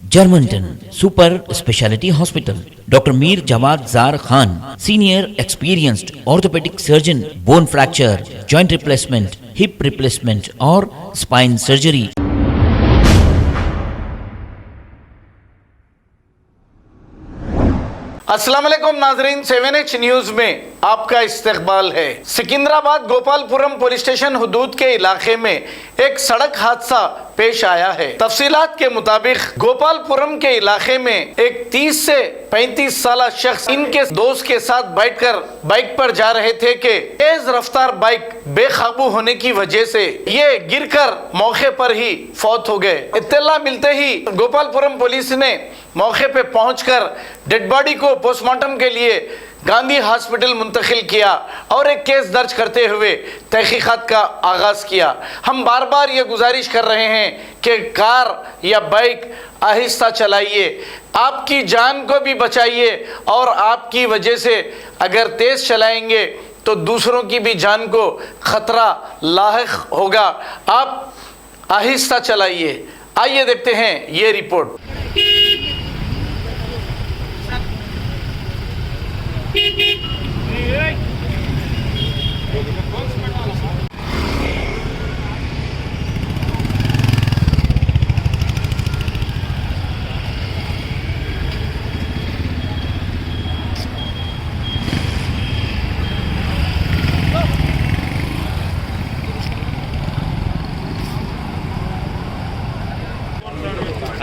Germanton super speciality hospital, doctor Mir Jawad Zar Khan, senior experienced orthopaedic surgeon, bone fracture, joint replacement, hip replacement और spine surgery. अस्सलाम वालेकुम नाजरीन, 7H news में आपका इस्तकबाल है। सिकंदराबाद गोपालपुरम पुलिस स्टेशन हुदूद के इलाके में एक सड़क हादसा पेश आया है। तफसीलात के मुताबिक गोपालपुरम के इलाके में एक 30 से 35 साल शख्स इनके दोस्त के साथ बैठकर बाइक पर जा रहे थे कि तेज रफ्तार बाइक बेकाबू होने की वजह से ये गिरकर मौके पर ही फौत हो गए। इत्तला मिलते ही गोपालपुरम पुलिस ने मौके पे पहुंचकर डेड बॉडी को पोस्टमार्टम के लिए गांधी हॉस्पिटल मुंतकिल किया और एक केस दर्ज करते हुए तहकीकात का आगाज किया। हम बार बार ये गुजारिश कर रहे हैं कि कार या बाइक आहिस्ता चलाइए, आपकी जान को भी बचाइए और आपकी वजह से अगर तेज चलाएंगे तो दूसरों की भी जान को खतरा लाहिक होगा। आप आहिस्ता चलाइए। आइए देखते हैं ये रिपोर्ट।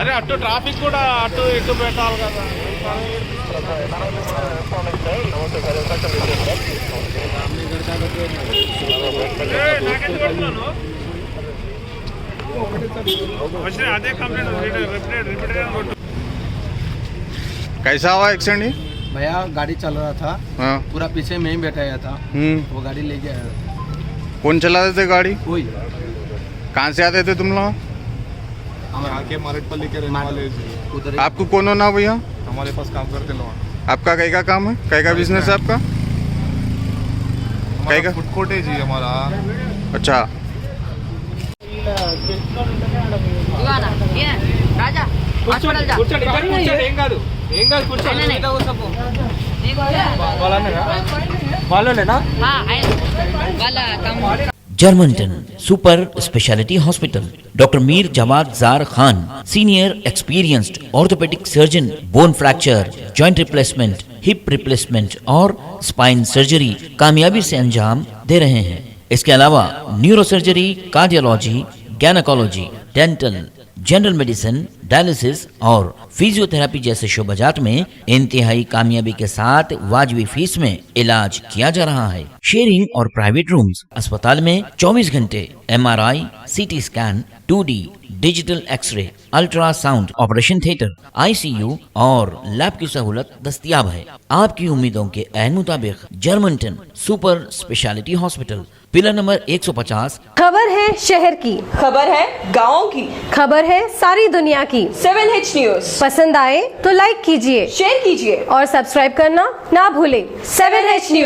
అరే అటు ట్రాఫిక్ కూడా అటు ఇటు పెట్టాలి కదా। అదే కంప్లైంట్ कैसा हुआ एक्सीडेंट? भैया गाड़ी चल रहा था, हाँ। पूरा पीछे में ही बैठाया था, वो गाड़ी ले गया। कौन चलाते थे गाड़ी? कोई कहाँ से आते थे तुम लोग? यहाँ के मारेटपल्ली के रहने वाले उधर ही। आपको कौन हो ना भैया? हमारे पास काम करते लोग। आपका कई का काम है? कई का बिजनेस है आपका? कई का? फूड कोर्ट है जी हमारा। अच्छा, రాజా హాస్పిటల్ जा ఏం కాదు వాళ్ళ తమ్ముడు Germanton super speciality hospital, doctor Mir Jawad Zar Khan, senior experienced orthopaedic surgeon, bone fracture, joint replacement, hip replacement और स्पाइन सर्जरी कामयाबी से अंजाम दे रहे हैं। इसके अलावा neuro surgery, cardiology, gynaecology, dental, general medicine, dialysis और फिजियोथेरेपी जैसे शोबाजात में इंतहाई कामयाबी के साथ वाजबी फीस में इलाज किया जा रहा है। शेयरिंग और प्राइवेट रूम्स, अस्पताल में 24 घंटे MRI, CT scan, 2D digital x-ray, ultrasound, operation theatre, ICU और लैब की सहूलत दस्तयाब है। आपकी उम्मीदों के ऐन मुताबिक Germanton super speciality hospital, pillar number 150। खबर है शहर की, खबर है गाँव की, खबर है सारी दुनिया की। 7H न्यूज पसंद आए तो लाइक कीजिए, शेयर कीजिए और सब्सक्राइब करना ना भूलें। 7H news.